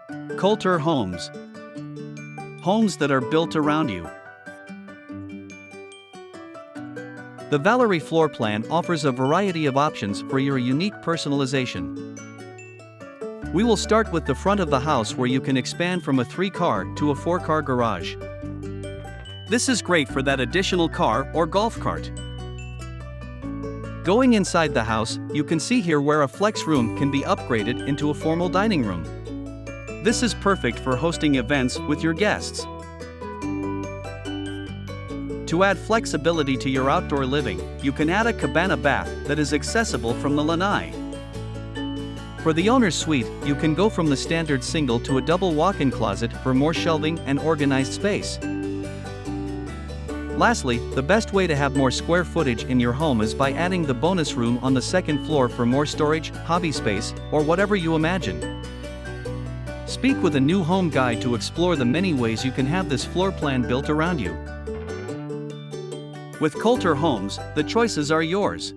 Kolter Homes. Homes that are built around you. The Valerie floor plan offers a variety of options for your unique personalization. We will start with the front of the house, where you can expand from a 3-car to a 4-car garage. This is great for that additional car or golf cart. Going inside the house, you can see here where a flex room can be upgraded into a formal dining room. This is perfect for hosting events with your guests. To add flexibility to your outdoor living, you can add a cabana bath that is accessible from the lanai. For the owner's suite, you can go from the standard single to a double walk-in closet for more shelving and organized space. Lastly, the best way to have more square footage in your home is by adding the bonus room on the second floor for more storage, hobby space, or whatever you imagine. Speak with a new home guide to explore the many ways you can have this floor plan built around you. With Kolter Homes, the choices are yours.